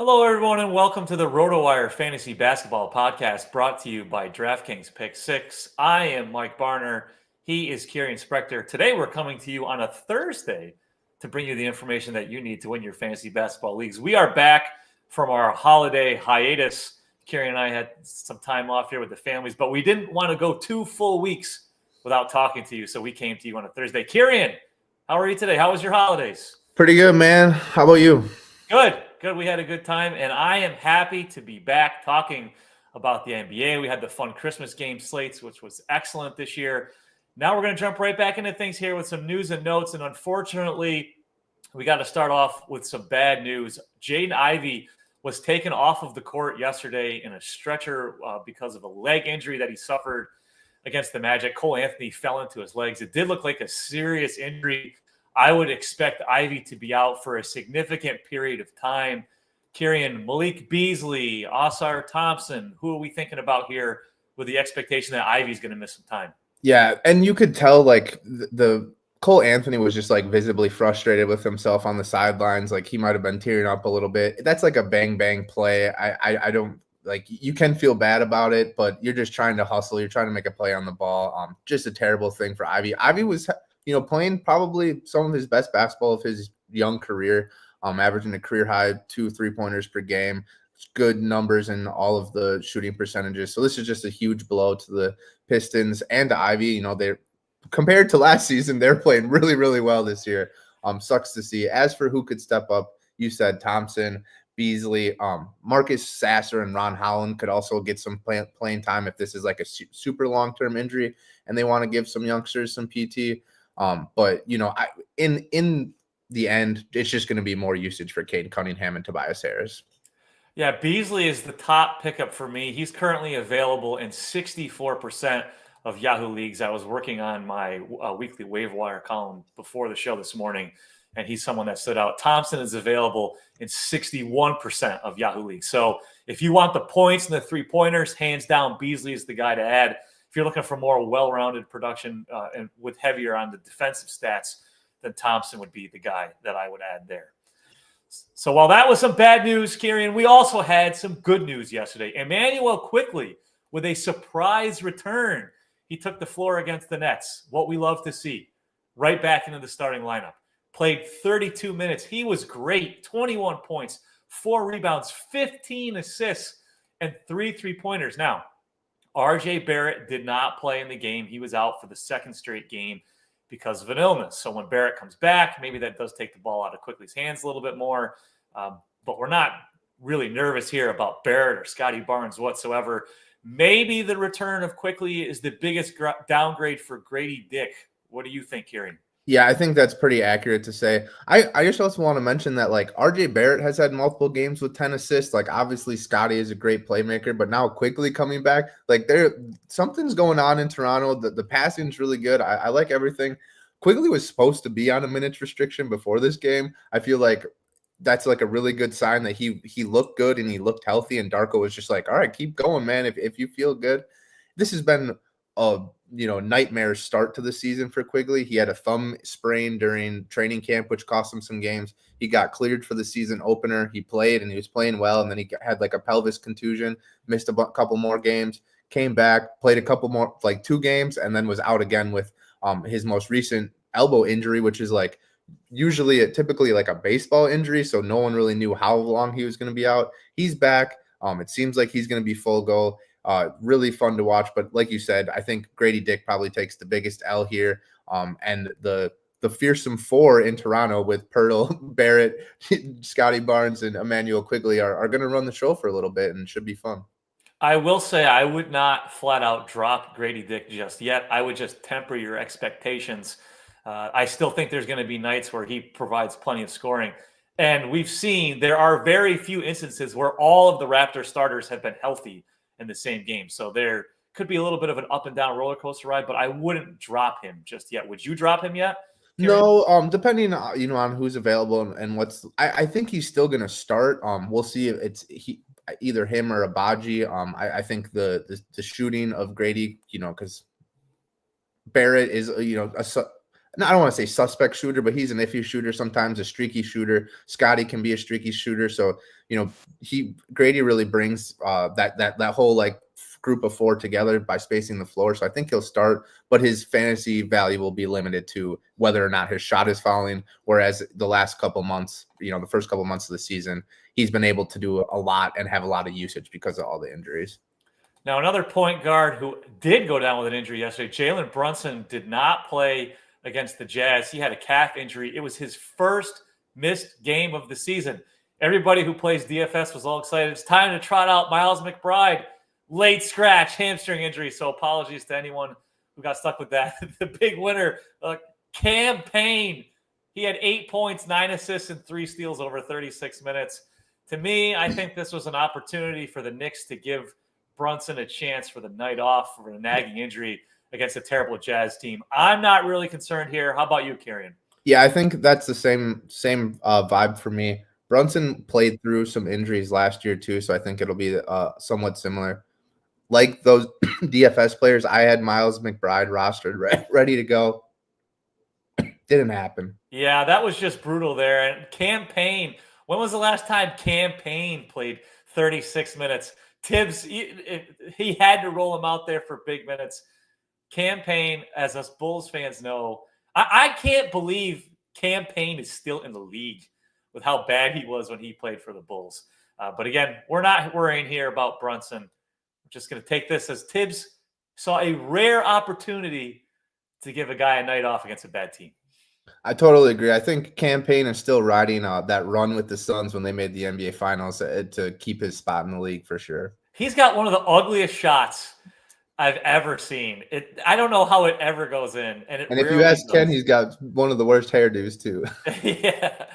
Hello, everyone, and welcome to the RotoWire Fantasy Basketball Podcast brought to you by DraftKings Pick6. I am Mike Barner. He is Kirien Sprecher. Today, we're coming to you on a Thursday to bring you the information that you need to win your fantasy basketball leagues. We are back from our holiday hiatus. Kirien and I had some time off here with the families, but we didn't want to go 2 full weeks without talking to you, so we came to you on a Thursday. Kirien, how are you today? How was your holidays? Pretty good, man. How about you? Good. We had a good time, and I am happy to be back talking about the NBA. We had the fun Christmas game slates, which was excellent this year. Now we're going to jump right back into things here with some news and notes, and unfortunately, we got to start off with some bad news. Jaden Ivey was taken off of the court yesterday in a stretcher because of a leg injury that he suffered against the Magic. Cole Anthony fell into his legs. It did look like a serious injury. I would expect Ivey to be out for a significant period of time. Kirien, Malik Beasley, Ausar Thompson, who are we thinking about here with the expectation that Ivey's going to miss some time? Yeah, and you could tell like the Cole Anthony was just like visibly frustrated with himself on the sidelines. Like he might have been tearing up a little bit. That's like a bang play. I don't like, you can feel bad about it, but you're just trying to hustle. You're trying to make a play on the ball. Just a terrible thing for Ivey. Ivey was, playing probably some of his best basketball of his young career, averaging a career high 2 3-pointers per game, good numbers in all of the shooting percentages. So this is just a huge blow to the Pistons and to Ivey. They're compared to last season, they're playing really, really well this year. Sucks to see. As for who could step up, you said Thompson, Beasley, Marcus Sasser, and Ron Holland could also get some playing time if this is like a super long-term injury and they want to give some youngsters some PT. But in the end, it's just going to be more usage for Cade Cunningham and Tobias Harris. Yeah, Beasley is the top pickup for me. He's currently available in 64% of Yahoo leagues. I was working on my weekly waiver wire column before the show this morning, and he's someone that stood out. Thompson is available in 61% of Yahoo leagues. So if you want the points and the 3-pointers, hands down, Beasley is the guy to add. If you're looking for more well-rounded production and with heavier on the defensive stats, then Thompson would be the guy that I would add there. So while that was some bad news, Kirien, we also had some good news yesterday. Immanuel Quickley with a surprise return. He took the floor against the Nets, what we love to see, right back into the starting lineup. Played 32 minutes. He was great. 21 points, 4 rebounds, 15 assists, and 3 3-pointers. Now, RJ Barrett did not play in the game. He was out for the second straight game because of an illness. So when Barrett comes back, maybe that does take the ball out of Quickley's hands a little bit more. But we're not really nervous here about Barrett or Scotty Barnes whatsoever. Maybe the return of Quickley is the biggest downgrade for Grady Dick. What do you think, Kirien? Yeah, I think that's pretty accurate to say. I just also want to mention that like RJ Barrett has had multiple games with 10 assists. Like obviously Scotty is a great playmaker, but now Quickley coming back, like something's going on in Toronto. The passing's really good. I like everything. Quickley was supposed to be on a minutes restriction before this game. I feel like that's like a really good sign that he looked good and he looked healthy. And Darko was just like, all right, keep going, man. If you feel good. This has been a nightmare start to the season for Quickley. He had a thumb sprain during training camp, which cost him some games. He got cleared for the season opener. He played and he was playing well. And then he had like a pelvis contusion, missed a couple more games, came back, played a couple more, like 2 games, and then was out again with his most recent elbow injury, which is like typically like a baseball injury. So no one really knew how long he was going to be out. He's back. It seems like he's going to be full go. Really fun to watch, but like you said, I think Grady Dick probably takes the biggest L here. And the fearsome 4 in Toronto with Pirtle, Barrett, Scotty Barnes, and Immanuel Quickley are going to run the show for a little bit and should be fun. I will say I would not flat out drop Grady Dick just yet. I would just temper your expectations. I still think there's going to be nights where he provides plenty of scoring. And we've seen there are very few instances where all of the Raptor starters have been healthy in the same game. So there could be a little bit of an up and down roller coaster ride, but I wouldn't drop him just yet. Would you drop him yet, Kirien? No, depending on who's available and what's I think he's still gonna start. We'll see if it's either him or Abaji. I think the shooting of Grady, because Barrett is no, I don't want to say suspect shooter, but he's an iffy shooter, sometimes a streaky shooter. Scotty can be a streaky shooter. So, Grady really brings that whole like group of four together by spacing the floor. So I think he'll start, but his fantasy value will be limited to whether or not his shot is falling. Whereas the last couple months, the first couple months of the season, he's been able to do a lot and have a lot of usage because of all the injuries. Now, another point guard who did go down with an injury yesterday, Jalen Brunson, did not play against the Jazz. He had a calf injury. It was his first missed game of the season. Everybody who plays DFS was all excited. It's time to trot out Miles McBride. Late scratch, hamstring injury. So apologies to anyone who got stuck with that. The big winner, Cam Payne. He had 8 points, 9 assists, and 3 steals over 36 minutes. To me, I think this was an opportunity for the Knicks to give Brunson a chance for the night off for a nagging injury against a terrible Jazz team. I'm not really concerned here. How about you, Kirien? Yeah, I think that's the same vibe for me. Brunson played through some injuries last year too, so I think it'll be somewhat similar. Like those DFS players, I had Miles McBride rostered ready to go. Didn't happen. Yeah, that was just brutal there. And Cam Payne, when was the last time Cam Payne played 36 minutes? Tibbs, he had to roll him out there for big minutes. Cam Payne, as us Bulls fans know, I can't believe Cam Payne is still in the league with how bad he was when he played for the Bulls. But again, we're not worrying here about Brunson. We're just going to take this as Tibbs saw a rare opportunity to give a guy a night off against a bad team. I totally agree. I think Cam Payne is still riding that run with the Suns when they made the NBA Finals to keep his spot in the league for sure. He's got one of the ugliest shots I've ever seen. I don't know how it ever goes in. And if you ask Ken, he's got one of the worst hairdos too. Yeah.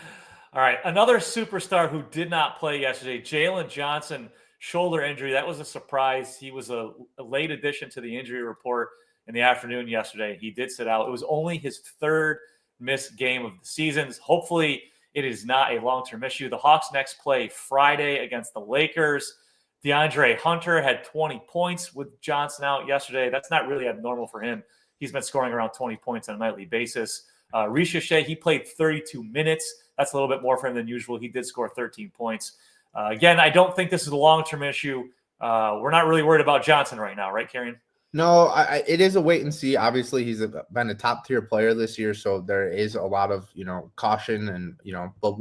All right. Another superstar who did not play yesterday, Jalen Johnson, shoulder injury. That was a surprise. He was a late addition to the injury report in the afternoon yesterday. He did sit out. It was only his third missed game of the season. Hopefully it is not a long-term issue. The Hawks next play Friday against the Lakers. DeAndre Hunter had 20 points with Johnson out yesterday. That's not really abnormal for him. He's been scoring around 20 points on a nightly basis. Ricochet, he played 32 minutes. That's a little bit more for him than usual. He did score 13 points. Again, I don't think this is a long-term issue. We're not really worried about Johnson right now, right, Kirien? No, it is a wait and see. Obviously, he's been a top-tier player this year, so there is a lot of, caution and, but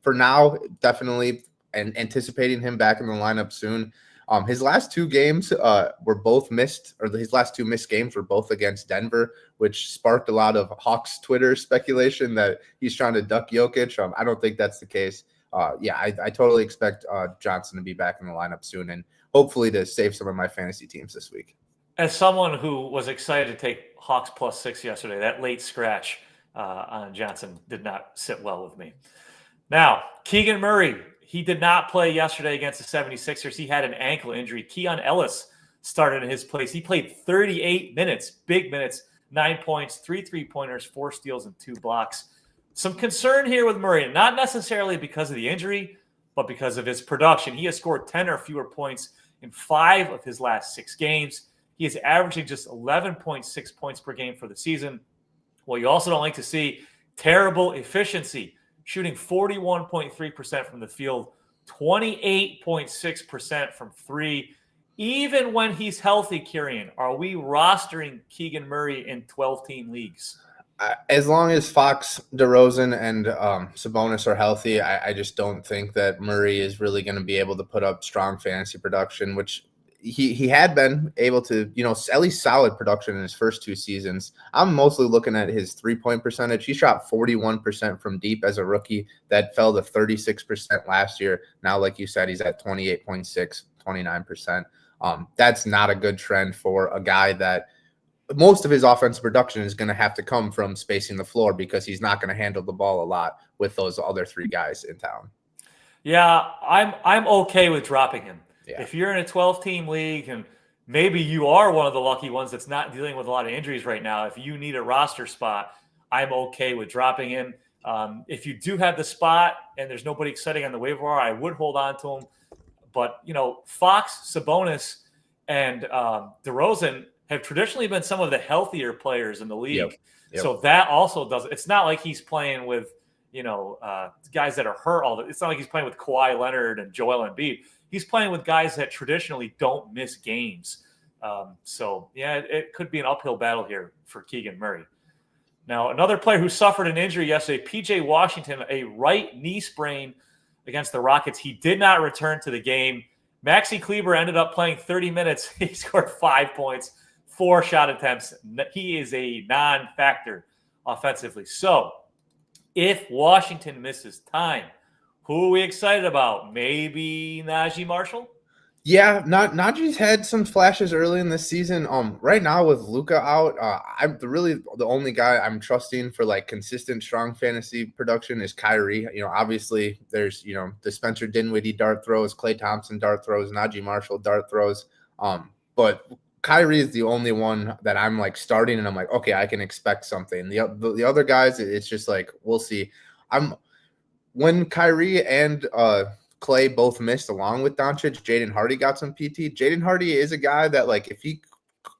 for now, definitely and anticipating him back in the lineup soon. His last two games were both missed, or his last two missed games were both against Denver, which sparked a lot of Hawks Twitter speculation that he's trying to duck Jokic. I don't think that's the case. I totally expect Johnson to be back in the lineup soon and hopefully to save some of my fantasy teams this week. As someone who was excited to take Hawks +6 yesterday, that late scratch on Johnson did not sit well with me. Now, Keegan Murray, he did not play yesterday against the 76ers. He had an ankle injury. Keon Ellis started in his place. He played 38 minutes, big minutes, 9 points, 3 3-pointers, 4 steals, and 2 blocks. Some concern here with Murray, not necessarily because of the injury, but because of his production. He has scored 10 or fewer points in 5 of his last 6 games. He is averaging just 11.6 points per game for the season. Well, you also don't like to see terrible efficiency, shooting 41.3% from the field, 28.6% from 3. Even when he's healthy, Kirien, are we rostering Keegan Murray in 12-team leagues? As long as Fox, DeRozan, and Sabonis are healthy, I just don't think that Murray is really going to be able to put up strong fantasy production, which he had been able to, at least solid production in his first 2 seasons. I'm mostly looking at his 3-point percentage. He shot 41% from deep as a rookie. That fell to 36% last year. Now, like you said, he's at 28.6, 29%. That's not a good trend for a guy that most of his offensive production is going to have to come from spacing the floor because he's not going to handle the ball a lot with those other 3 guys in town. Yeah, I'm okay with dropping him. Yeah. If you're in a 12-team league and maybe you are one of the lucky ones that's not dealing with a lot of injuries right now, if you need a roster spot, I'm okay with dropping him. If you do have the spot and there's nobody exciting on the waiver wire, I would hold on to him. But, Fox, Sabonis, and DeRozan, have traditionally been some of the healthier players in the league. Yep. So that also does. It's not like he's playing with, guys that are hurt it's not like he's playing with Kawhi Leonard and Joel Embiid. He's playing with guys that traditionally don't miss games. It could be an uphill battle here for Keegan Murray. Now, another player who suffered an injury yesterday, P.J. Washington, a right knee sprain against the Rockets. He did not return to the game. Maxi Kleber ended up playing 30 minutes. He scored 5 points, 4 shot attempts. He is a non-factor offensively. So, if Washington misses time, who are we excited about? Maybe Najee Marshall? Yeah, Najee's had some flashes early in this season. Right now with Luka out, I'm the only guy I'm trusting for like consistent, strong fantasy production is Kyrie. Obviously there's the Spencer Dinwiddie dart throws, Klay Thompson dart throws, Najee Marshall dart throws. But Kyrie is the only one that I'm like starting, and I'm like, okay, I can expect something. The other guys, it's just like we'll see. When Kyrie and Klay both missed along with Doncic, Jaden Hardy got some PT. Jaden Hardy is a guy that, like, if he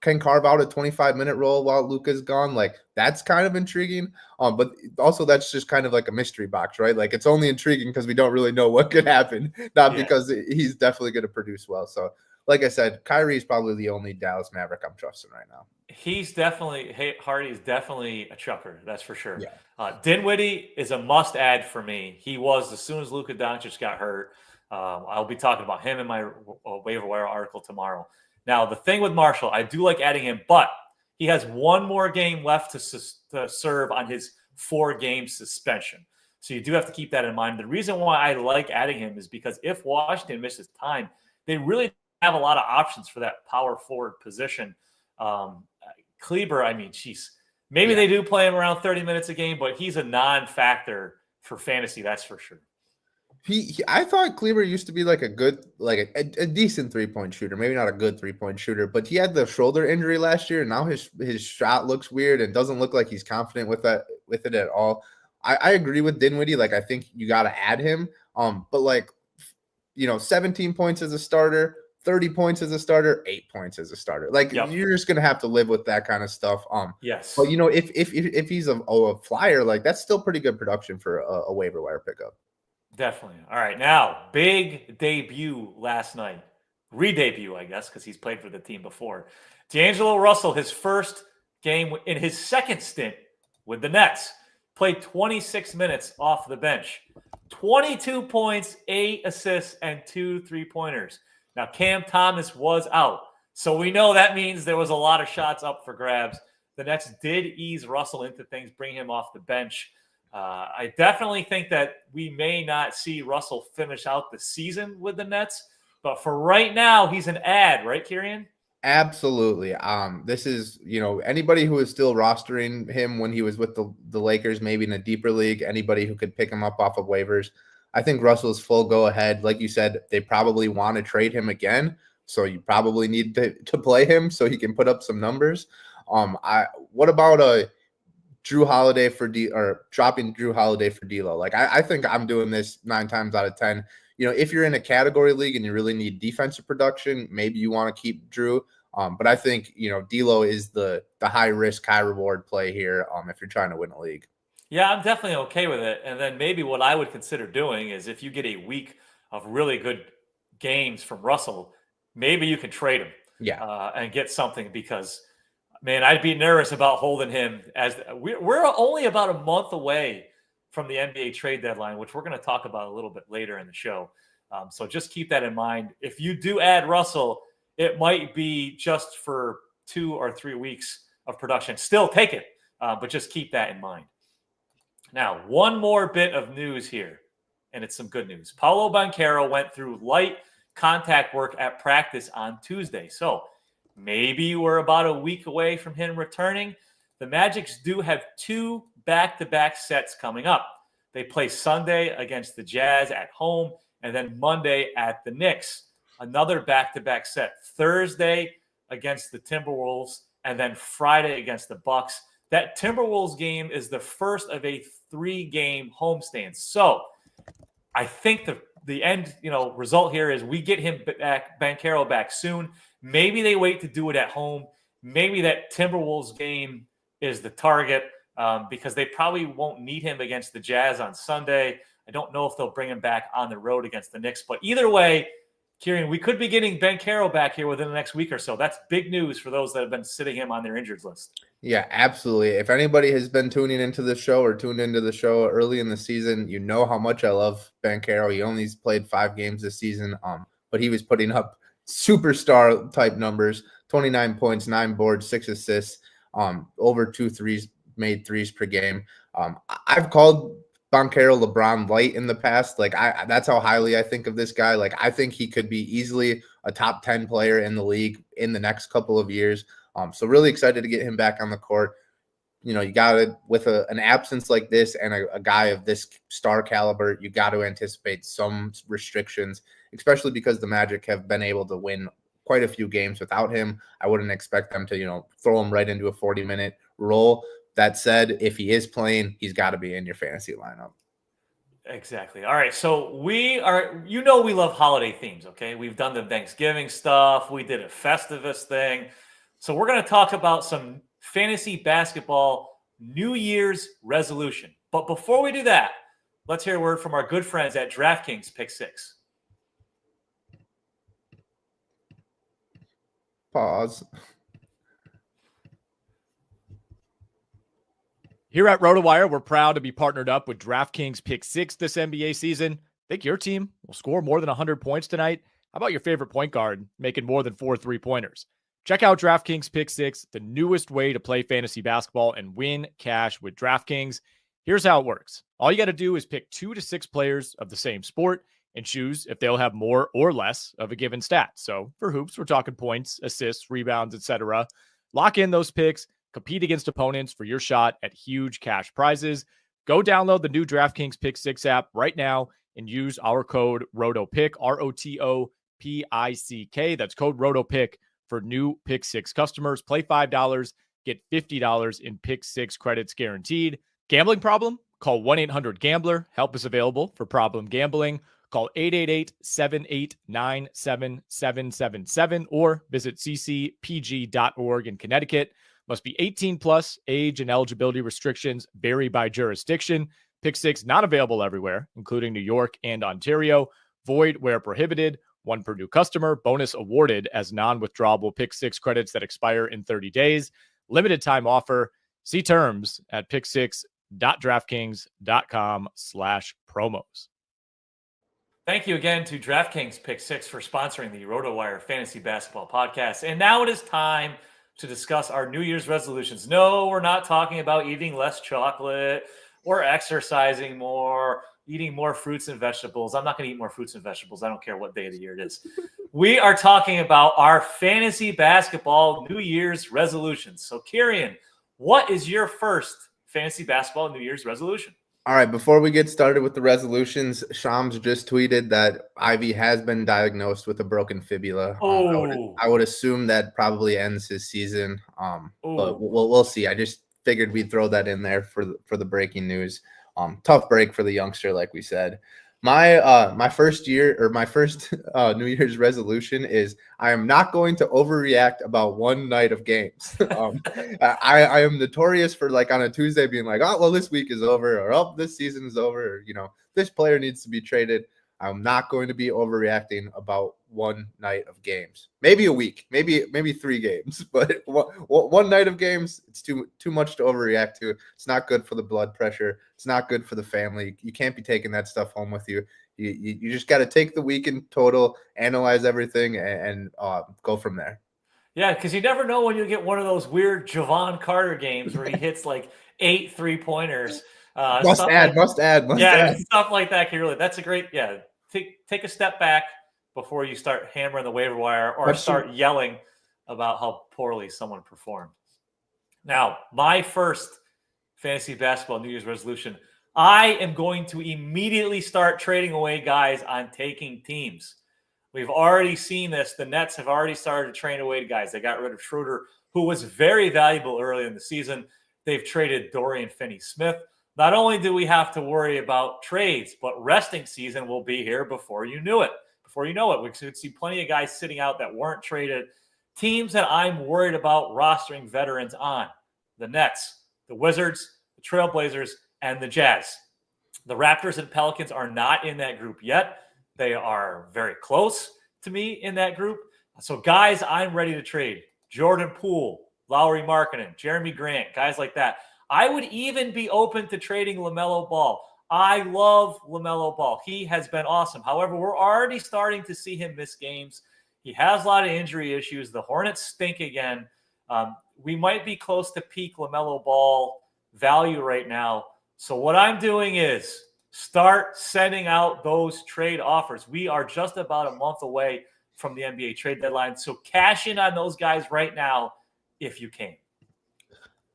can carve out a 25-minute role while Luka's gone, like, that's kind of intriguing. But also that's just kind of like a mystery box, right? Like, it's only intriguing because we don't really know what could happen, not because he's definitely going to produce well. So, like I said, Kyrie is probably the only Dallas Maverick I'm trusting right now. Hardy is definitely a chucker, that's for sure. Yeah. Dinwiddie is a must-add for me. He was as soon as Luka Doncic got hurt. I'll be talking about him in my waiver wire article tomorrow. Now, the thing with Marshall, I do like adding him, but he has one more game left to serve on his 4-game suspension. So you do have to keep that in mind. The reason why I like adding him is because if Washington misses time, they really have a lot of options for that power forward position. Kleber, maybe they do play him around 30 minutes a game, but he's a non-factor for fantasy, that's for sure. I thought Kleber used to be like a decent 3-point shooter, maybe not a good 3-point shooter, but he had the shoulder injury last year, and now his shot looks weird and doesn't look like he's confident with it at all. I agree with Dinwiddie. Like, I think you got to add him. But 17 points as a starter, 30 points as a starter, 8 points as a starter. You're just gonna have to live with that kind of stuff. Yes. But if he's a flyer, like, that's still pretty good production for a waiver wire pickup. Definitely. All right, now big debut last night, re-debut, I guess, because he's played for the team before. D'Angelo Russell, his first game in his second stint with the Nets, played 26 minutes off the bench, 22 points, 8 assists, and 2 3-pointers. Now, Cam Thomas was out, so we know that means there was a lot of shots up for grabs. The Nets did ease Russell into things, bring him off the bench. I definitely think that we may not see Russell finish out the season with the Nets, but for right now, he's an ad, right, Kirien? Absolutely. This is, anybody who is still rostering him when he was with the Lakers, maybe in a deeper league, anybody who could pick him up off of waivers. I think Russell's full go ahead. Like you said, they probably want to trade him again, so you probably need to play him so he can put up some numbers. What about Drew Holiday or dropping Drew Holiday for D'Lo? Like, I think I'm doing this 9 times out of 10. If you're in a category league and you really need defensive production, maybe you want to keep Drew. But I think, D'Lo is the high risk, high reward play here if you're trying to win a league. Yeah, I'm definitely okay with it. And then maybe what I would consider doing is if you get a week of really good games from Russell, maybe you can trade him and get something because, man, I'd be nervous about holding him we're only about a month away from the NBA trade deadline, which we're going to talk about a little bit later in the show. So just keep that in mind. If you do add Russell, it might be just for 2 or 3 weeks of production. Still take it, but just keep that in mind. Now, one more bit of news here, and it's some good news. Paolo Banchero went through light contact work at practice on Tuesday. So maybe we're about a week away from him returning. The Magics do have 2 back-to-back sets coming up. They play Sunday against the Jazz at home, and then Monday at the Knicks. Another back-to-back set. Thursday against the Timberwolves, and then Friday against the Bucks. That Timberwolves game is the first of a 3-game homestand. So I think the end result here is we get him back, Banchero back soon. Maybe they wait to do it at home maybe that Timberwolves game is the target because they probably won't need him against the Jazz on Sunday. I don't know if they'll bring him back on the road against the Knicks, but either way, Kirien, we could be getting Banchero back here within the next week or so. That's big news for those that have been sitting him on their injured list. Yeah, absolutely. If anybody has been tuning into the show or tuned into the show early in the season, you know how much I love Banchero. He only played 5 games this season, but he was putting up superstar type numbers: 29 points, 9 boards, 6 assists, over 2 made threes per game. I've called Banchero LeBron light in the past. Like that's how highly I think of this guy. Like I think he could be easily a top 10 player in the league in the next couple of years. So really excited to get him back on the court. You know, you got to, with an absence like this and a guy of this star caliber, you got to anticipate some restrictions, especially because the Magic have been able to win quite a few games without him. I wouldn't expect them to, throw him right into a 40-minute role. That said, if he is playing, he's got to be in your fantasy lineup. Exactly. All right. So we love holiday themes. Okay. We've done the Thanksgiving stuff. We did a Festivus thing. So we're going to talk about some fantasy basketball New Year's resolution. But before we do that, let's hear a word from our good friends at DraftKings Pick6. Pause. Here at RotoWire, we're proud to be partnered up with DraftKings Pick6 this NBA season. Think your team will score more than 100 points tonight? How about your favorite point guard making more than 4 3-pointers? Check out DraftKings Pick6, the newest way to play fantasy basketball and win cash with DraftKings. Here's how it works. All you got to do is pick 2 to 6 players of the same sport and choose if they'll have more or less of a given stat. So for hoops, we're talking points, assists, rebounds, etc. Lock in those picks. Compete against opponents for your shot at huge cash prizes. Go download the new DraftKings Pick6 app right now and use our code ROTOPICK, ROTOPICK. That's code ROTOPICK for new Pick6 customers. Play $5, get $50 in Pick6 credits guaranteed. Gambling problem? Call 1-800-GAMBLER. Help is available for problem gambling. Call 888-789-7777 or visit ccpg.org in Connecticut. Must be 18 plus. Age and eligibility restrictions vary by jurisdiction. Pick6 not available everywhere, including New York and Ontario. Void where prohibited. 1 per new customer. Bonus awarded as non-withdrawable Pick6 credits that expire in 30 days. Limited time offer. See terms at pick6.draftkings.com/promos. Thank you again to DraftKings Pick6 for sponsoring the RotoWire Fantasy Basketball Podcast. And now it is time to discuss our New Year's resolutions. No, we're not talking about eating less chocolate or exercising more, eating more fruits and vegetables. I'm not going to eat more fruits and vegetables. I don't care what day of the year it is. We are talking about our fantasy basketball New Year's resolutions. So, Kirien, what is your first fantasy basketball New Year's resolution? All right, before we get started with the resolutions, Shams just tweeted that Ivey has been diagnosed with a broken fibula. I would assume that probably ends his season, but we'll see. I just figured we'd throw that in there for the breaking news. Tough break for the youngster, like we said. My first New Year's resolution is I am not going to overreact about one night of games. I am notorious for, like, on a Tuesday being like, oh, well, this week is over, or oh, this season is over, or this player needs to be traded. I'm not going to be overreacting about one night of games. Maybe a week, maybe 3 games, but one night of games, it's too much to overreact to. It's not good for the blood pressure. It's not good for the family. You can't be taking that stuff home with you. You just got to take the week in total, analyze everything, and go from there. Yeah, because you never know when you'll get one of those weird Javon Carter games where he hits like 8 3-pointers. Must add. Stuff like that can really. That's a great. Yeah, take a step back before you start hammering the waiver wire or start yelling about how poorly someone performed. Now, my first fantasy basketball New Year's resolution: I am going to immediately start trading away guys on taking teams. We've already seen this. The Nets have already started to trade away guys. They got rid of Schroeder, who was very valuable early in the season. They've traded Dorian Finney-Smith. Not only do we have to worry about trades, but resting season will be here before you know it. We could see plenty of guys sitting out that weren't traded Teams that I'm worried about rostering veterans on: the Nets, the Wizards, the Trailblazers, and the Jazz. The Raptors and Pelicans are not in that group yet. They are very close to me in that group. So guys I'm ready to trade: Jordan Poole, Lauri Markkanen, Jeremy Grant, guys like that. I would even be open to trading LaMelo Ball. I love LaMelo Ball. He has been awesome. However, we're already starting to see him miss games. He has a lot of injury issues. The Hornets stink again. We might be close to peak LaMelo Ball value right now. So what I'm doing is start sending out those trade offers. We are just about a month away from the NBA trade deadline. So cash in on those guys right now if you can.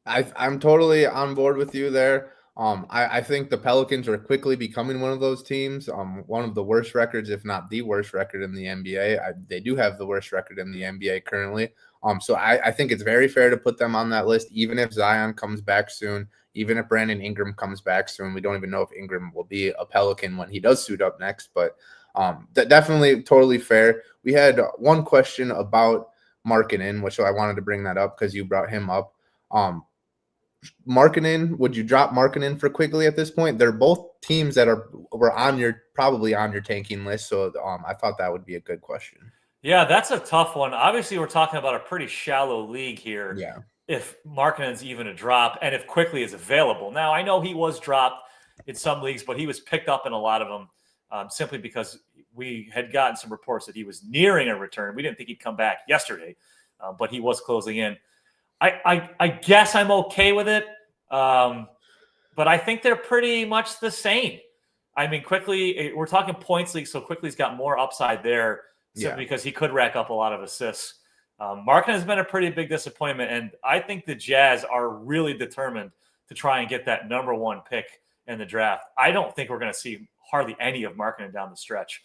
I'm totally on board with you there. I think the Pelicans are quickly becoming one of those teams. One of the worst records, if not the worst record in the NBA. They do have the worst record in the NBA currently. So I think it's very fair to put them on that list, even if Zion comes back soon, even if Brandon Ingram comes back soon. We don't even know if Ingram will be a Pelican when he does suit up next, but definitely totally fair. We had one question about Markkanen, which I wanted to bring that up because you brought him up. Markkanen, would you drop Markkanen for Quickley at this point? They're both teams that were probably on your tanking list, so I thought that would be a good question. Yeah, that's a tough one. Obviously, we're talking about a pretty shallow league here. Yeah. If Markkanen's even a drop and if Quickley is available. Now, I know he was dropped in some leagues, but he was picked up in a lot of them simply because we had gotten some reports that he was nearing a return. We didn't think he'd come back yesterday, but he was closing in. I guess I'm okay with it, but I think they're pretty much the same. I mean, Quickley, we're talking points league, so Quickley's got more upside there simply because he could rack up a lot of assists. Markkanen has been a pretty big disappointment, and I think the Jazz are really determined to try and get that number one pick in the draft. I don't think we're going to see hardly any of Markkanen down the stretch.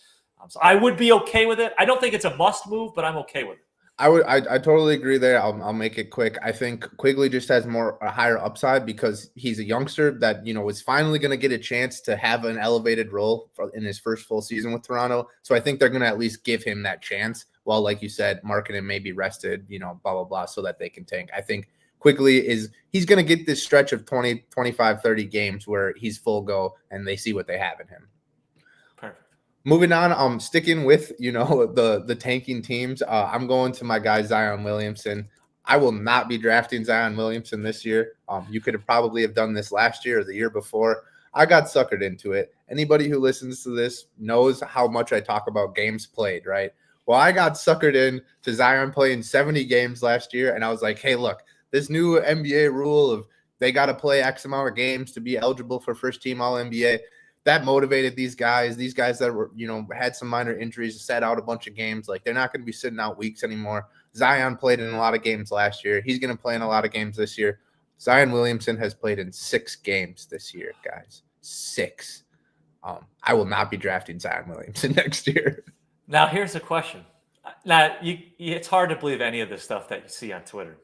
So I would be okay with it. I don't think it's a must move, but I'm okay with it. I totally agree there. I'll make it quick. I think Quickley just has a higher upside because he's a youngster that, is finally going to get a chance to have an elevated role in his first full season with Toronto. So I think they're going to at least give him that chance. While, like you said, Markkanen may be rested, blah, blah, blah, so that they can tank. I think Quickley he's going to get this stretch of 20, 25, 30 games where he's full go and they see what they have in him. Moving on, sticking with, the tanking teams, I'm going to my guy, Zion Williamson. I will not be drafting Zion Williamson this year. You could have probably done this last year or the year before. I got suckered into it. Anybody who listens to this knows how much I talk about games played, right? Well, I got suckered in to Zion playing 70 games last year, and I was like, hey, look, this new NBA rule of they got to play X amount of games to be eligible for first-team All-NBA, that motivated these guys that were, had some minor injuries, sat out a bunch of games. Like, they're not going to be sitting out weeks anymore. Zion played in a lot of games last year. He's going to play in a lot of games this year. Zion Williamson has played in 6 games this year, guys. 6. I will not be drafting Zion Williamson next year. Now, here's a question. Now, it's hard to believe any of this stuff that you see on Twitter.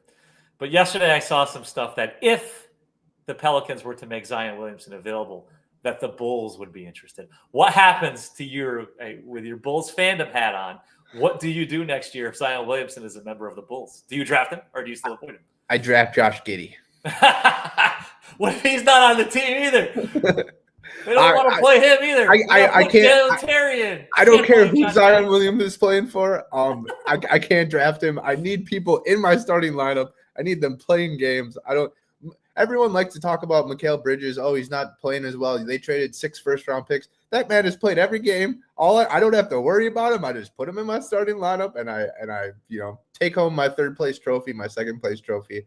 But yesterday I saw some stuff that if the Pelicans were to make Zion Williamson available, that the Bulls would be interested. What happens to with your Bulls fandom hat on? What do you do next year if Zion Williamson is a member of the Bulls? Do you draft him or do you still avoid him? I draft Josh Giddey. What if he's not on the team either? They don't want to play him either. I can't. I don't care who Zion Williams is playing for. I can't draft him. I need people in my starting lineup. I need them playing games. Everyone likes to talk about Mikal Bridges. Oh, he's not playing as well. They traded 6 first-round picks. That man has played every game. I don't have to worry about him. I just put him in my starting lineup, and I take home my 3rd-place trophy, my 2nd-place trophy,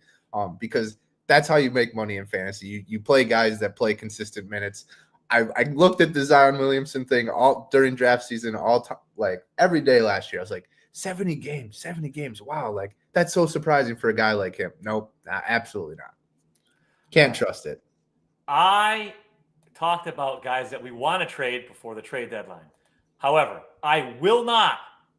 because that's how you make money in fantasy. You play guys that play consistent minutes. I looked at the Zion Williamson thing all during draft season, like every day last year. I was like, 70 games. Wow, like that's so surprising for a guy like him. Nope, absolutely not. Can't trust it. I talked about guys that we want to trade before the trade deadline. However, I will not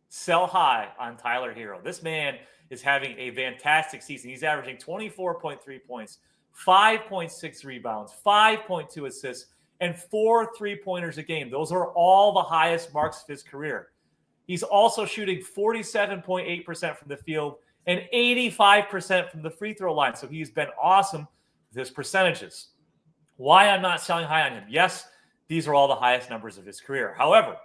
sell high on Tyler Herro. This man is having a fantastic season. He's averaging 24.3 points, 5.6 rebounds, 5.2 assists, and 4 3-pointers a game. Those are all the highest marks of his career. He's also shooting 47.8% from the field and 85% from the free throw line. So he's been awesome with his percentages. Why I'm not selling high on him? Yes, these are all the highest numbers of his career. However,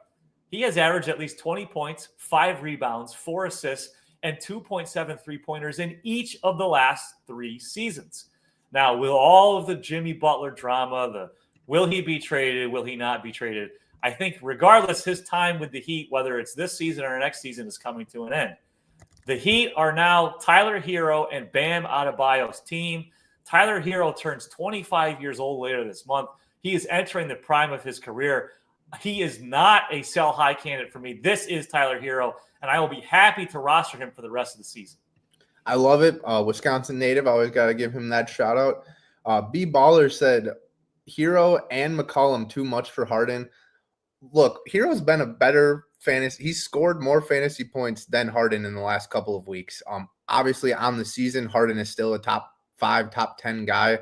he has averaged at least 20 points, 5 rebounds, 4 assists, and 2.7 3-pointers in each of the last 3 seasons. Now, will all of the Jimmy Butler drama, will he be traded, will he not be traded? I think regardless, his time with the Heat, whether it's this season or next season, is coming to an end. The Heat are now Tyler Herro and Bam Adebayo's team. Tyler Herro turns 25 years old later this month. He is entering the prime of his career. He is not a sell high candidate for me. This is Tyler Herro, and I will be happy to roster him for the rest of the season. I love it. Wisconsin native. I always got to give him that shout out. B Baller said Herro and McCollum too much for Harden. Look, Hero's been a better fantasy. He's scored more fantasy points than Harden in the last couple of weeks. Obviously on the season, Harden is still a top 5, top 10 guy.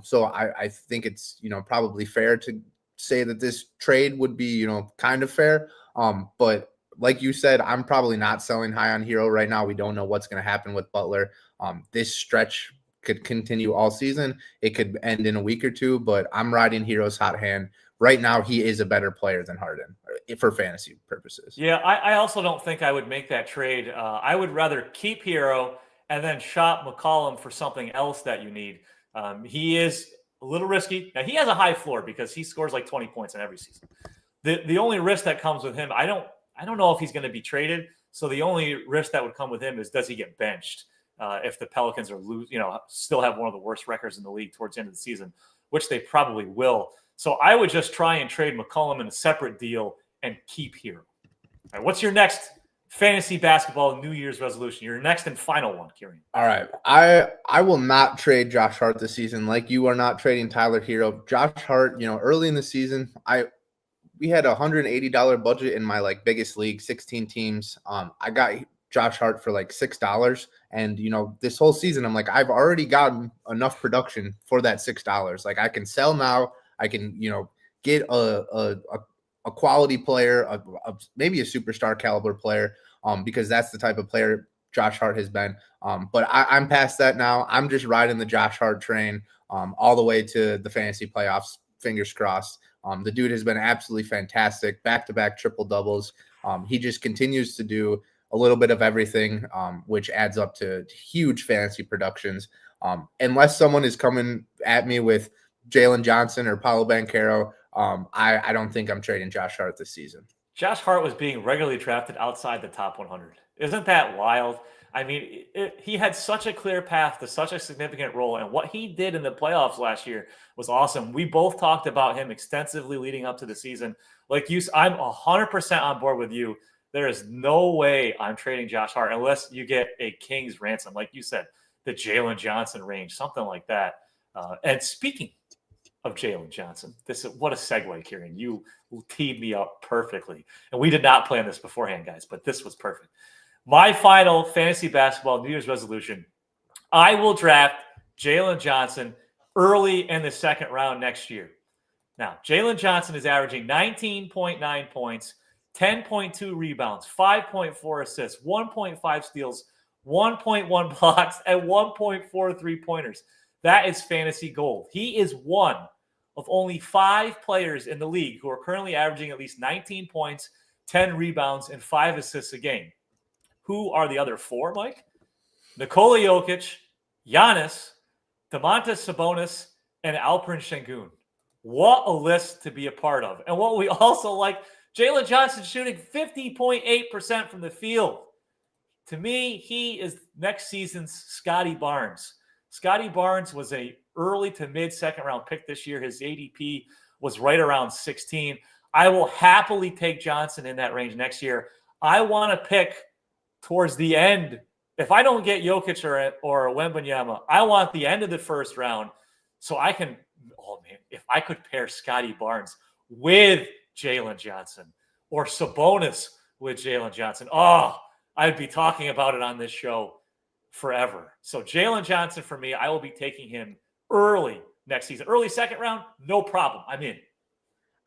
So I think it's, probably fair to say that this trade would be, kind of fair. But like you said, I'm probably not selling high on Herro right now. We don't know what's going to happen with Butler. This stretch could continue all season. It could end in a week or two, but I'm riding Herro's hot hand. Right now, he is a better player than Harden for fantasy purposes. Yeah, I also don't think I would make that trade. I would rather keep Herro and then shop McCollum for something else that you need. He is a little risky. Now, he has a high floor because he scores like 20 points in every season. The only risk that comes with him, I don't know if he's going to be traded. So the only risk that would come with him is, does he get benched if the Pelicans are still have one of the worst records in the league towards the end of the season, which they probably will. So I would just try and trade McCollum in a separate deal and keep Herro. All right, what's your next fantasy basketball New Year's resolution? Your next and final one, Kirien. All right. I will not trade Josh Hart this season. Like you are not trading Tyler Herro. Josh Hart, early in the season, we had a $180 budget in my biggest league, 16 teams. I got Josh Hart for $6. And, this whole season, I'm like, I've already gotten enough production for that $6. I can sell now. I can, get a quality player, maybe a superstar caliber player, because that's the type of player Josh Hart has been. But I'm past that now. I'm just riding the Josh Hart train all the way to the fantasy playoffs. Fingers crossed. The dude has been absolutely fantastic. Back-to-back triple doubles. He just continues to do a little bit of everything, which adds up to huge fantasy productions. Unless someone is coming at me with Jalen Johnson or Paolo Banchero, I don't think I'm trading Josh Hart this season. Josh Hart was being regularly drafted outside the top 100. Isn't that wild? I mean, he had such a clear path to such a significant role, and what he did in the playoffs last year was awesome. We both talked about him extensively leading up to the season. I'm 100% on board with you. There is no way I'm trading Josh Hart unless you get a king's ransom, like you said, the Jalen Johnson range, something like that. And speaking of Jalen Johnson, what a segue, Kirien. You teed me up perfectly. And we did not plan this beforehand, guys, but this was perfect. My final fantasy basketball New Year's resolution, I will draft Jalen Johnson early in the second round next year. Now, Jalen Johnson is averaging 19.9 points, 10.2 rebounds, 5.4 assists, 1.5 steals, 1.1 blocks, and 1.4 3-pointers. That is fantasy gold. He is one of only 5 players in the league who are currently averaging at least 19 points, 10 rebounds, and 5 assists a game. Who are the other 4, Mike? Nikola Jokic, Giannis, Domantas Sabonis, and Alperen Şengün. What a list to be a part of. And what we also like, Jalen Johnson shooting 50.8% from the field. To me, he is next season's Scotty Barnes. Scotty Barnes was a early to mid second round pick this year. His ADP was right around 16. I will happily take Johnson in that range next year. I want to pick towards the end. If I don't get Jokic or Wembanyama, I want the end of the first round so I can, if I could pair Scotty Barnes with Jalen Johnson or Sabonis with Jalen Johnson, I'd be talking about it on this show forever. So Jalen Johnson for me, I will be taking him early next season. Early second round, no problem. I'm in.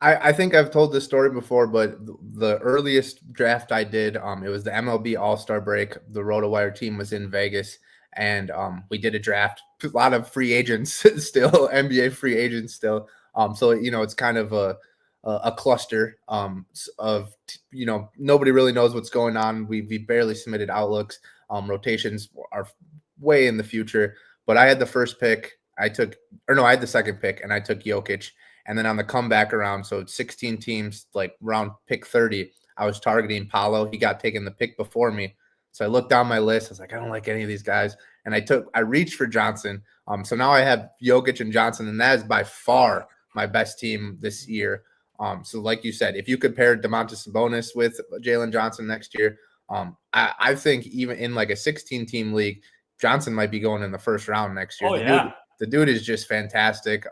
I think I've told this story before, but the earliest draft I did, it was the MLB All-Star break. The RotoWire team was in Vegas, and we did a draft. A lot of free agents still, NBA free agents still. So it's kind of a cluster of nobody really knows what's going on. We barely submitted outlooks. Rotations are way in the future, but I had the first pick. I had the second pick, and I took Jokic. And then on the comeback around, so 16 teams, like around pick 30, I was targeting Paolo. He got taken the pick before me. So I looked down my list. I was like, I don't like any of these guys. And I reached for Johnson. So now I have Jokic and Johnson, and that is by far my best team this year. So like you said, if you compare Domantas Sabonis with Jalen Johnson next year, I think even in like a 16-team league, Johnson might be going in the first round next year. The dude is just fantastic.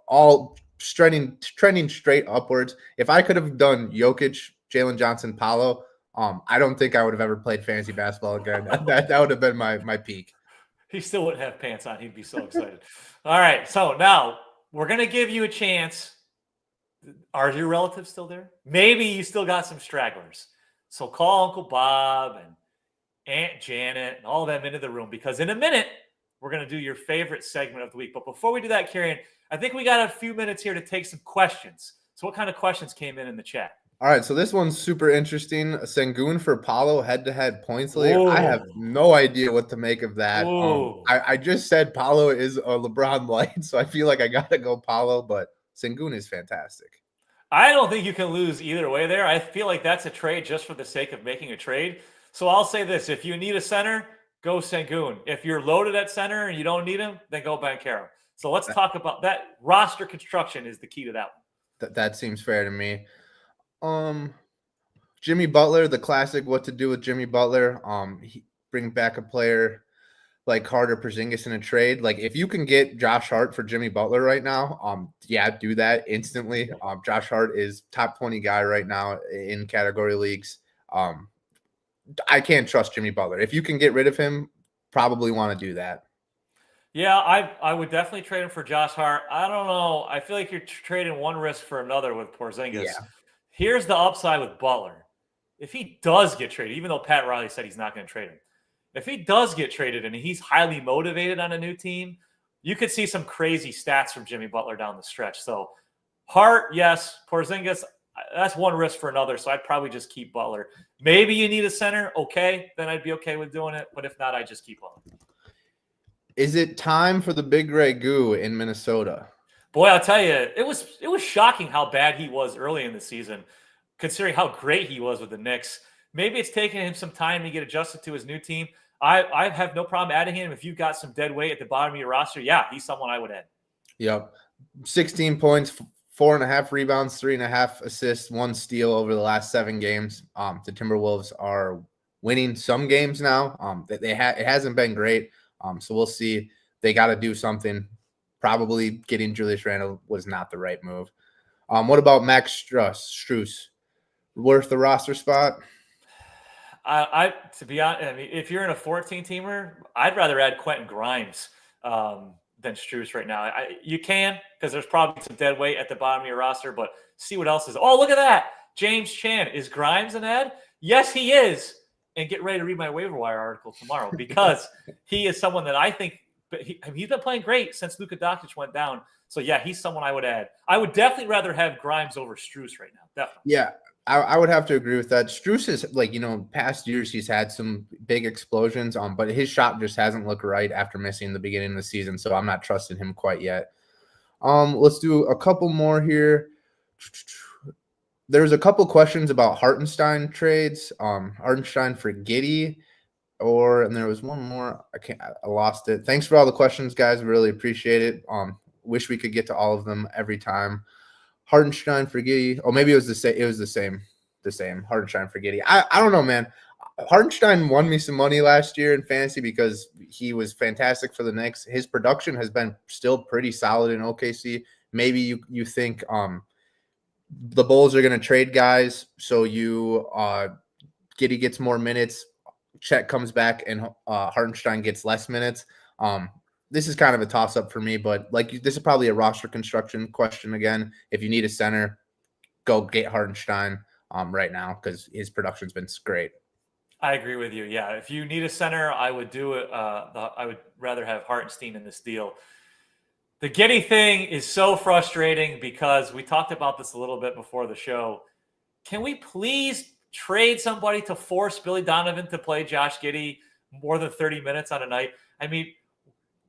All trending straight upwards. If I could have done Jokic, Jalen Johnson, Paolo, I don't think I would have ever played fantasy basketball again. That would have been my peak. He still wouldn't have pants on. He'd be so excited. All right, so now we're gonna give you a chance. Are your relatives still there? Maybe you still got some stragglers. So call Uncle Bob and Aunt Janet and all of them into the room, because in a minute we're gonna do your favorite segment of the week. But before we do that, Kirien, I think we got a few minutes here to take some questions. So what kind of questions came in the chat? All right, so this one's super interesting. Sengun for Paolo head-to-head points league. Whoa. I have no idea what to make of that. I just said Paolo is a LeBron light, so I feel like I got to go Paolo, but Sengun is fantastic. I don't think you can lose either way there. I feel like that's a trade just for the sake of making a trade. So I'll say this. If you need a center, go Sengun. If you're loaded at center and you don't need him, then go Banchero. So let's talk about that. Roster construction is the key to that one. That seems fair to me. Jimmy Butler, the classic what to do with Jimmy Butler. Bring back a player like Hart or Porzingis in a trade. Like if you can get Josh Hart for Jimmy Butler right now, do that instantly. Josh Hart is top 20 guy right now in category leagues. I can't trust Jimmy Butler. If you can get rid of him, probably want to do that. Yeah, I would definitely trade him for Josh Hart. I don't know. I feel like you're trading one risk for another with Porzingis. Yeah. Here's the upside with Butler. If he does get traded, even though Pat Riley said he's not going to trade him, if he does get traded and he's highly motivated on a new team, you could see some crazy stats from Jimmy Butler down the stretch. So Hart, yes. Porzingis, that's one risk for another. So I'd probably just keep Butler. Maybe you need a center. Okay. Then I'd be okay with doing it. But if not, I just keep on. Is it time for the Big Ray Goo in Minnesota? Boy, I'll tell you, it was shocking how bad he was early in the season, considering how great he was with the Knicks. Maybe it's taking him some time to get adjusted to his new team. I have no problem adding him. If you've got some dead weight at the bottom of your roster, yeah, he's someone I would add. Yep. 16 points, 4.5 rebounds, 3.5 assists, 1 steal over the last 7 games. The Timberwolves are winning some games now. It hasn't been great. So we'll see. They got to do something. Probably getting Julius Randle was not the right move. What about Max Strus? Worth the roster spot? To be honest, I mean, if you're in a 14-teamer, I'd rather add Quentin Grimes than Strus right now. You can, because there's probably some dead weight at the bottom of your roster, but see what else is. Oh, look at that. James Chan. Is Grimes an ad? Yes, he is. And get ready to read my waiver wire article tomorrow, because he is someone that I think he's been playing great since Luka Doncic went down. So, yeah, he's someone I would add. I would definitely rather have Grimes over Strus right now. Definitely. Yeah, I would have to agree with that. Strus is past years he's had some big explosions, but his shot just hasn't looked right after missing the beginning of the season. So I'm not trusting him quite yet. Let's do a couple more here. There's a couple questions about Hartenstein trades. Hartenstein for Giddey, and there was one more. I lost it. Thanks for all the questions, guys. Really appreciate it. Wish we could get to all of them every time. Hartenstein for Giddey. Oh, maybe it was the same. It was the same. Hartenstein for Giddey. I don't know, man. Hartenstein won me some money last year in fantasy because he was fantastic for the Knicks. His production has been still pretty solid in OKC. Maybe you think the Bulls are going to trade guys, so Giddey gets more minutes. Chet comes back and Hartenstein gets less minutes. this is kind of a toss up for me, but like this is probably a roster construction question again. If you need a center, go get Hartenstein right now because his production's been great. I agree with you. Yeah, if you need a center, I would do it. I would rather have Hartenstein in this deal. The Giddey thing is so frustrating because we talked about this a little bit before the show. Can we please trade somebody to force Billy Donovan to play Josh Giddey more than 30 minutes on a night? I mean,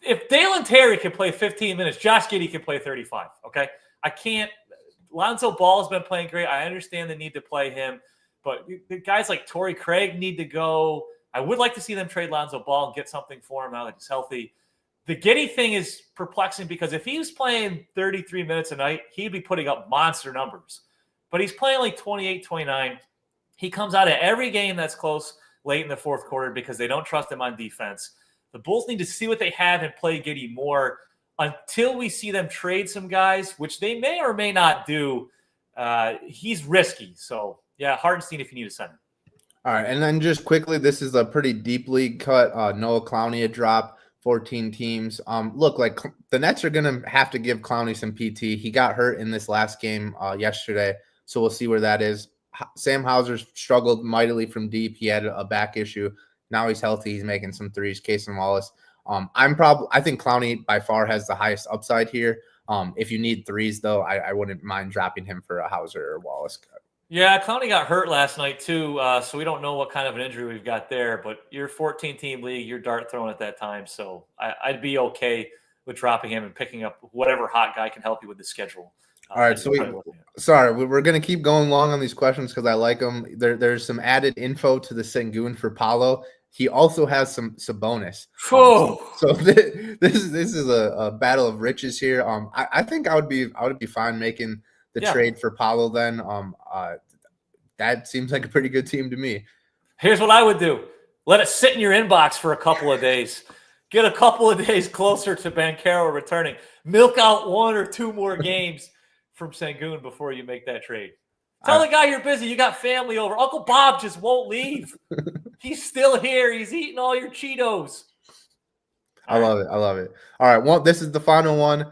if Dalen Terry can play 15 minutes, Josh Giddey can play 35. Okay, I can't. Lonzo Ball has been playing great. I understand the need to play him, but the guys like Torrey Craig need to go. I would like to see them trade Lonzo Ball and get something for him now that he's healthy. The Giddey thing is perplexing because if he was playing 33 minutes a night, he'd be putting up monster numbers. But he's playing like 28, 29. He comes out of every game that's close late in the fourth quarter because they don't trust him on defense. The Bulls need to see what they have and play Giddey more until we see them trade some guys, which they may or may not do. He's risky. So, yeah, Hartenstein if you need a center. All right, and then just quickly, this is a pretty deep league cut. Noah Clowney a drop, 14 teams. Look, like the Nets are going to have to give Clowney some PT. He got hurt in this last game yesterday, so we'll see where that is. Sam Hauser struggled mightily from deep. He had a back issue. Now he's healthy. He's making some threes. Casey Wallace. I think Clowney by far has the highest upside here. If you need threes, though, I wouldn't mind dropping him for a Hauser or Wallace cut. Yeah, Clowney got hurt last night too, so we don't know what kind of an injury we've got there. But you're 14-team league, you're dart throwing at that time, so I'd be okay with dropping him and picking up whatever hot guy can help you with the schedule. All right, so we're going to keep going long on these questions because I like them. There's some added info to the Sengun for Paolo. He also has some Sabonis. So this is a battle of riches here. I think I would be fine making the trade for Paolo then. That seems like a pretty good team to me. Here's what I would do. Let it sit in your inbox for a couple of days. Get a couple of days closer to Banchero returning. Milk out 1 or 2 more games from Sengun before you make that trade. Tell the guy you're busy. You got family over. Uncle Bob just won't leave. He's still here. He's eating all your Cheetos. I love it. All right. Well, this is the final one.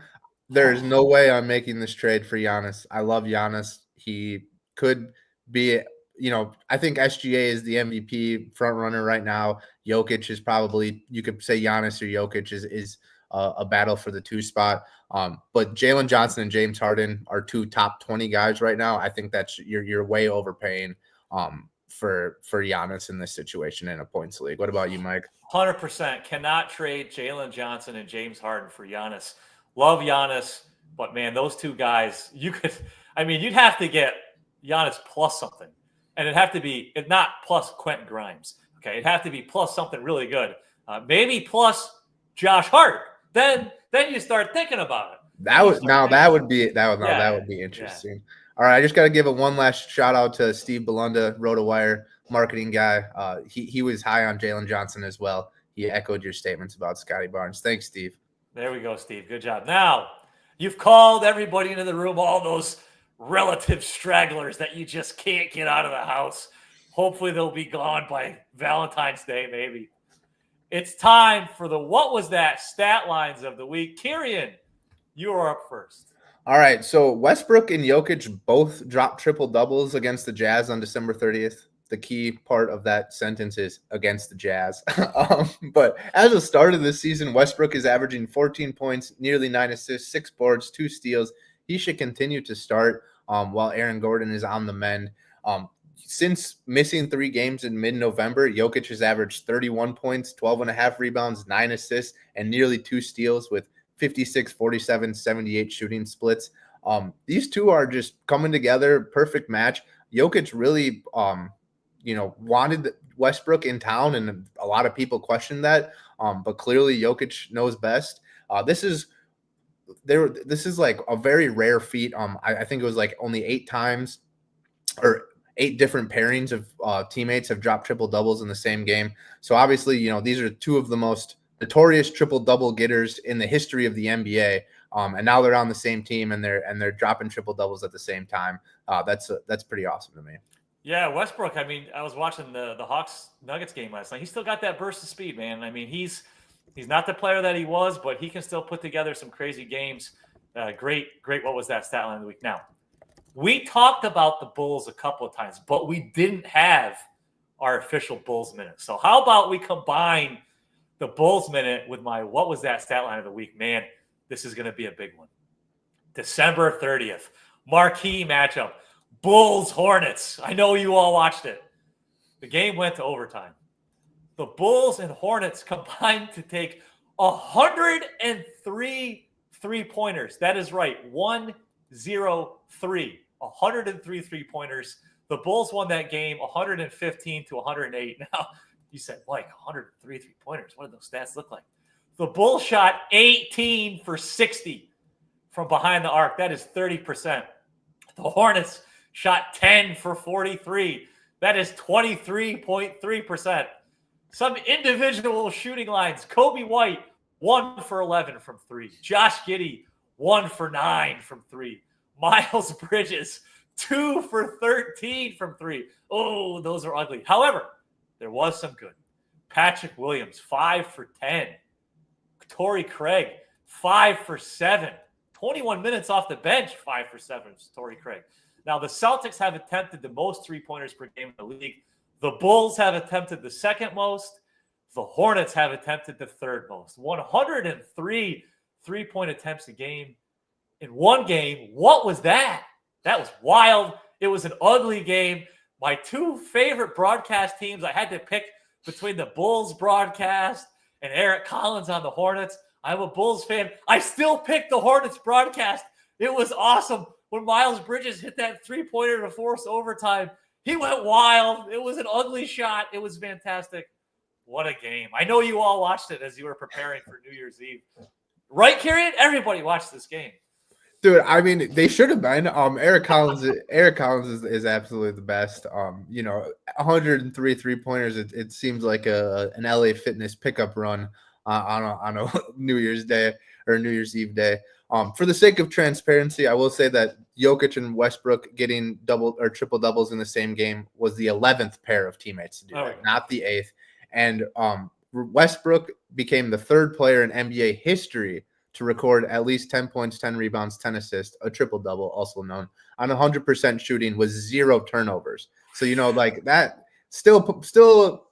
There is no way I'm making this trade for Giannis. I love Giannis. He could be, I think SGA is the MVP front runner right now. Jokic is probably, you could say Giannis or Jokic is a battle for the 2 spot. But Jalen Johnson and James Harden are 2 top 20 guys right now. I think that's you're way overpaying for Giannis in this situation in a points league. What about you, Mike? 100% cannot trade Jalen Johnson and James Harden for Giannis. Love Giannis, but man, those 2 guys, you'd have to get Giannis plus something. And it'd have to be, if not plus Quentin Grimes. Okay, it'd have to be plus something really good. Maybe plus Josh Hart. Then you start thinking about it. That would be interesting. Yeah. All right, I just got to give one last shout out to Steve Belunda, RotoWire marketing guy. He was high on Jalen Johnson as well. He echoed your statements about Scotty Barnes. Thanks, Steve. There we go, Steve. Good job. Now, you've called everybody into the room, all those relative stragglers that you just can't get out of the house. Hopefully they'll be gone by Valentine's Day, maybe. It's time for the What Was That stat lines of the week. Kirien, you are up first. All right, so Westbrook and Jokic both dropped triple doubles against the Jazz on December 30th. The key part of that sentence is against the Jazz. But as a start of this season, Westbrook is averaging 14 points, nearly 9 assists, 6 boards, 2 steals. He should continue to start while Aaron Gordon is on the mend. Since missing 3 games in mid-November, Jokic has averaged 31 points, 12.5 rebounds, 9 assists, and nearly 2 steals with 56, 47, 78 shooting splits. These 2 are just coming together, perfect match. Jokic really, wanted Westbrook in town, and a lot of people questioned that. But clearly, Jokic knows best. This is like a very rare feat. I think it was like only 8 times, or 8 different pairings of teammates have dropped triple doubles in the same game. So obviously, these are 2 of the most notorious triple double getters in the history of the NBA. And now they're on the same team and they're dropping triple doubles at the same time. That's pretty awesome to me. Yeah, Westbrook. I was watching the Hawks Nuggets game last night. He's still got that burst of speed, man. He's He's not the player that he was, but he can still put together some crazy games. Great. What was that stat line of the week? Now, we talked about the Bulls a couple of times, but we didn't have our official Bulls minute. So how about we combine the Bulls minute with my what was that stat line of the week? Man, this is going to be a big one. December 30th, marquee matchup, Bulls Hornets. I know you all watched it. The game went to overtime. The Bulls and Hornets combined to take 103 3-pointers. That is right, 103. 103 3-pointers. The Bulls won that game 115 to 108. Now, you said, Mike, 103 3-pointers. What do those stats look like? The Bulls shot 18 for 60 from behind the arc. That is 30%. The Hornets shot 10 for 43. That is 23.3%. Some individual shooting lines. Kobe White, 1 for 11 from 3. Josh Giddey, 1 for 9 from 3. Miles Bridges, 2 for 13 from 3. Oh, those are ugly. However, there was some good. Patrick Williams, 5 for 10. Torrey Craig, 5 for 7. 21 minutes off the bench, 5 for 7. Torrey Craig. Now, the Celtics have attempted the most 3-pointers per game in the league. The Bulls have attempted the second most. The Hornets have attempted the third most. 103 3-point attempts a game in one game. What was that? That was wild. It was an ugly game. My two favorite broadcast teams, I had to pick between the Bulls broadcast and Eric Collins on the Hornets. I'm a Bulls fan. I still picked the Hornets broadcast. It was awesome. When Miles Bridges hit that 3-pointer to force overtime, he went wild. It was an ugly shot. It was fantastic. What a game. I know you all watched it as you were preparing for New Year's Eve. Right, Kirien? Everybody watched this game. Dude, I mean, they should have been. Eric Collins is absolutely the best. 103 3-pointers. It seems like an LA Fitness pickup run on a New Year's Day or New Year's Eve day. For the sake of transparency, I will say that Jokic and Westbrook getting double or triple doubles in the same game was the 11th pair of teammates to do that, not the 8th. And Westbrook became the third player in NBA history to record at least 10 points, 10 rebounds, 10 assists, a triple-double, also known, on 100% shooting with 0 turnovers. So, like that, still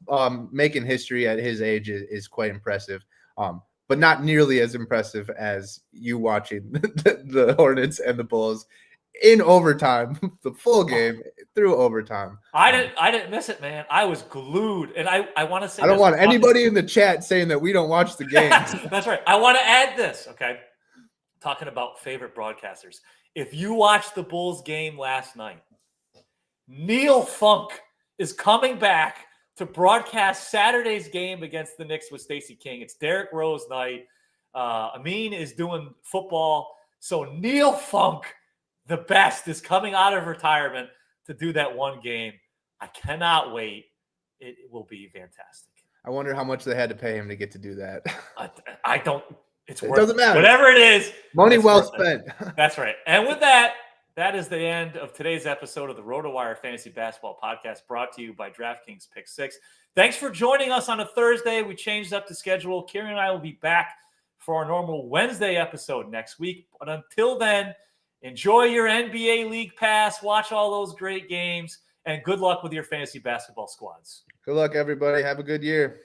making history at his age is quite impressive, but not nearly as impressive as you watching the Hornets and the Bulls in overtime, the full game through overtime. I didn't miss it, man. I was glued, and I want to say I don't want anybody in the chat saying that we don't watch the games. That's right. I want to add this, okay? Talking about favorite broadcasters. If you watched the Bulls game last night, Neil Funk is coming back to broadcast Saturday's game against the Knicks with Stacey King. It's Derrick Rose night. Amin is doing football. So Neil Funk, the best, is coming out of retirement to do that one game. I cannot wait. It will be fantastic. I wonder how much they had to pay him to get to do that. I don't. It doesn't matter. Whatever it is. Money well spent. That's right. And with that, that is the end of today's episode of the RotoWire Fantasy Basketball Podcast, brought to you by DraftKings Pick6. Thanks for joining us on a Thursday. We changed up the schedule. Kirien and I will be back for our normal Wednesday episode next week. But until then, enjoy your NBA League Pass. Watch all those great games. And good luck with your fantasy basketball squads. Good luck, everybody. Have a good year.